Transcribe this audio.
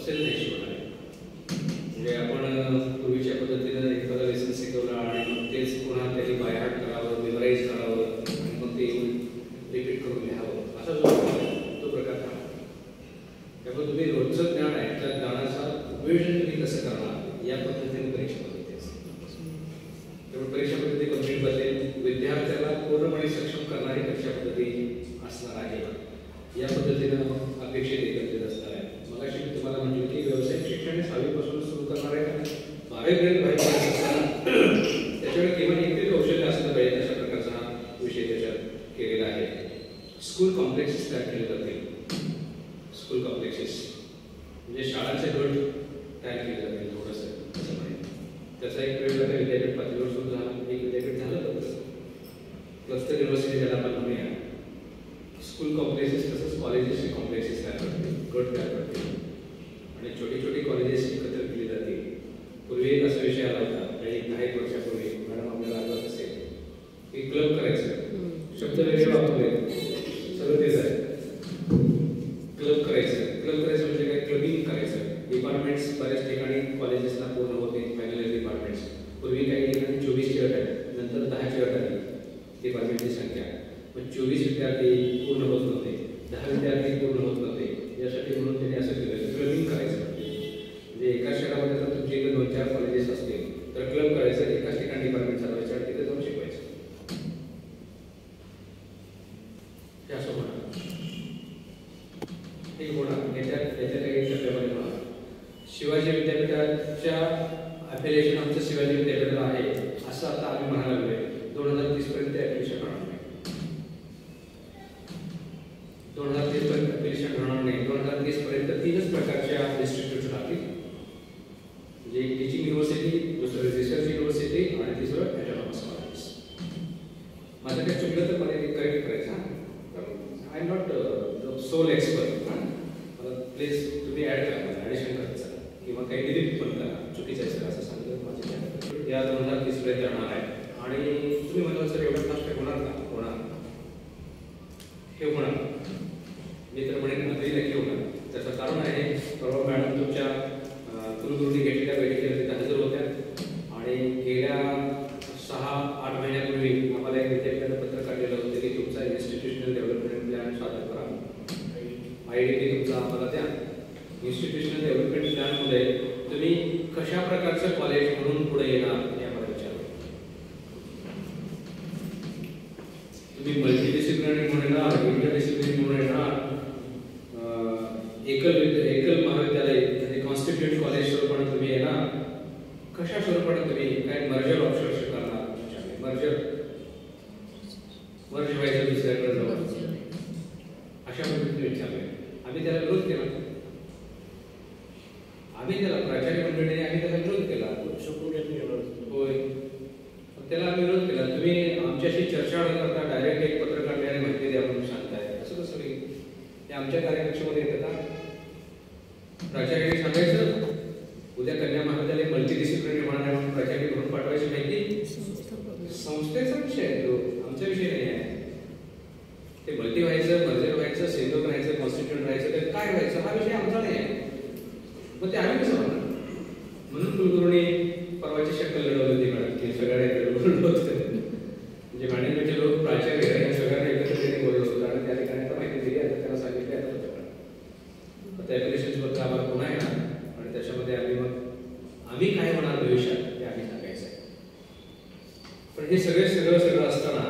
सबसेल नाही शिकवणार आहे. म्हणजे आपण पूर्वीच्या पद्धतीनं एखादा लेसन शिकवला आणि मग तेच पुन्हा त्यांनी बाय हार्ट करावं, मेमराईज करावं आणि मग ते येऊन रिपीट करून लिहावं असा जो तो प्रकार हा. त्यामुळे तुम्ही रोजचं ज्ञान आहे त्या ज्ञानाचा उपयोजन तुम्ही कसं करणार या पद्धतीने परीक्षा पद्धती असते. त्यामुळे परीक्षा पद्धती कम्प्लीट बदलेल, विद्यार्थ्याला पूर्णपणे सक्षम करणारी परीक्षा पद्धती असणार आहे या पद्धतीनं अपेक्षित एकत्रित असणार आहे. मगाशी मी तुम्हाला म्हटलं की व्यावसायिक शिक्षण 6वीपासून सुरू करणार आहे. 12वी पर्यंत बाहेर असताना त्याच्याकडे किमान एकतरी कौशल्य असलं पाहिजे अशा प्रकारचा हा विषय त्याच्यात केलेला आहे. स्कूल कॉम्प्लेक्सेस तयार केले जातील. स्कूल कॉम्प्लेक्सेस म्हणजे शाळांचे गट तयार केले जातील थोडंसं असं म्हणेल. त्याचा एक प्रयोग आता विद्यापीठ पातळीवर सुरू झाला. एक विद्यापीठ झालं तर क्लस्टर युनिव्हर्सिटी ज्याला आपण म्हणूया. स्कूल कॉम्प्लेक्सेस तसंच कॉलेजेसचे कॉम्प्लेक्सेस तयार करतील, गट तयार करतील आणि छोटी छोटी कॉलेजेस एकत्र केली जातील. पूर्वी एक असा विषय आला होता काही 10 वर्षापूर्वी, मॅडम आपल्याला आठवत असेल की क्लब करायचं. शब्द वेगळे वापरले, सगळं तेच आहे. क्लब करायचं म्हणजे काय, क्लबिंग करायचं. डिपार्टमेंट्स बऱ्याच ठिकाणी कॉलेजेसला पूर्ण होते, फायनल इयर डिपार्टमेंट्स. पूर्वी काही ठिकाणी 24ची अट आहे, नंतर 10ची अट आली डिपार्टमेंटची संख्या. पण 24 विद्यार्थी पूर्ण होत नव्हते, 10 विद्यार्थी पूर्ण होत नव्हते. यासाठी म्हणून त्यांनी असं केलं, क्लबिंग करायचं. म्हणजे एका शहरामध्ये जर तुमच्या इकडे 2-4 कॉलेजेस असतील तर क्लब करायचं, एकाच ठिकाणी डिपार्टमेंट चालवायचं आणि तिथे जाऊन शिकवायचं. हे असं होणार, हे होणार. याच्या काही टप्प्यामध्ये होणार. शिवाजी विद्यापीठाच्या ॲफिलिएशन आमचं शिवाजी विद्यापीठाला आहे असं आता आम्ही म्हणायला लागलोय. 2030 पर्यंत ॲफिलिएशन होणार नाही. 2030 पर्यंत ॲफिलिएशन होणार नाही. 2030 पर्यंत 3च प्रकारच्या इन्स्टिट्यूट राहतील. म्हणजे एक टीचिंग युनिव्हर्सिटी, दुसरं रिसर्च युनिव्हर्सिटी आणि तिसरं ऑटोनॉमस कॉलेज. माझं काही चुकलं तर मला करेक्ट करायचं. I am not sole expert. मला प्लीज तुम्ही ॲड करा, मला ॲडिशन करायचं किंवा काही डिलीट पण करा. चुकीचं आहे सर असं सांगितलं माझ्या या 2030 पर्यंत राहणार आहे. आणि तुम्ही म्हणाल सर एवढं फास्ट होणार का? होणार, हे होणार. मी तर म्हणेन अगदी नक्की होणार. त्याचं कारण आहे, परवा मॅडम तुमच्या कुलगुरूंनी घेतलेल्या बैठकीला तिथे हजर होत्या आणि गेल्या 6-8 महिन्यापूर्वी आम्हाला एक विद्यापीठानं पत्र काढलेलं होतं की तुमचा इन्स्टिट्यूशनल डेव्हलपमेंट प्लॅन सादर करा. IDP तुमचा आम्हाला द्या. इन्स्टिट्यूशनल डेव्हलपमेंट प्लॅनमध्ये तुम्ही कशा प्रकारचं कॉलेज म्हणून पुढे येणार हे आम्हाला विचारलं. तुम्ही मल्टीडिसिप्लिनरी म्हणून येणार, इंटरडिसिप्लिनरी म्हणून येणार, एकल महाविद्यालय म्हणजे कॉन्स्टिट्यूट कॉलेज स्वरूपाने तुम्ही येणार, कशा स्वरूपाने तुम्ही काय मर्जर ऑप्शन करणार. मर्ज व्हायचं दुसऱ्याकडे जाऊन अशा पद्धतीने विचारले. आम्ही त्याला विरोध केला. प्राचार्य मंडळीने आम्ही त्याला विरोध केला. होय, त्याला आम्ही विरोध केला. तुम्ही आमच्याशी चर्चा न करता डायरेक्ट एक पत्र काढले आणि माहिती द्या म्हणून सांगताय, असं कसं होईल? हे आमच्या कार्यकक्षेमध्ये येतं का? प्राचार्याने सांगायचं उद्या कन्या महाविद्यालय मल्टीडिसिप्लिनरी होणार आहे म्हणून प्राचार्य म्हणून पाठवायची माहिती. संस्थेचा विषय आहे तो, आमचा विषय नाही आहे. ते मल्टी व्हायचं, मर्जर व्हायचं, सिंगल राहायचं, कॉन्स्टिट्यूट राहायचं, तर काय व्हायचं हा विषय आमचा नाही आहे. मग ते आम्ही कसं म्हणणार? म्हणून कुलगुरूंनी परवाची शक्कल लढवली होती मॅडम की सगळ्या म्हणजे मॅनेजमेंटचे लोक प्राचार्य या सगळ्यांना एकत्रित बोलत होतं आणि त्या ठिकाणी आता माहिती दिली. आता त्यांना सांगितले आता त्या ॲप्लिकेशन्सबद्दल आम्हाला पुन्हा येणार आणि त्याच्यामध्ये आम्ही काय होणार भविष्यात ते आम्ही सांगायचं आहे. पण हे सगळं असताना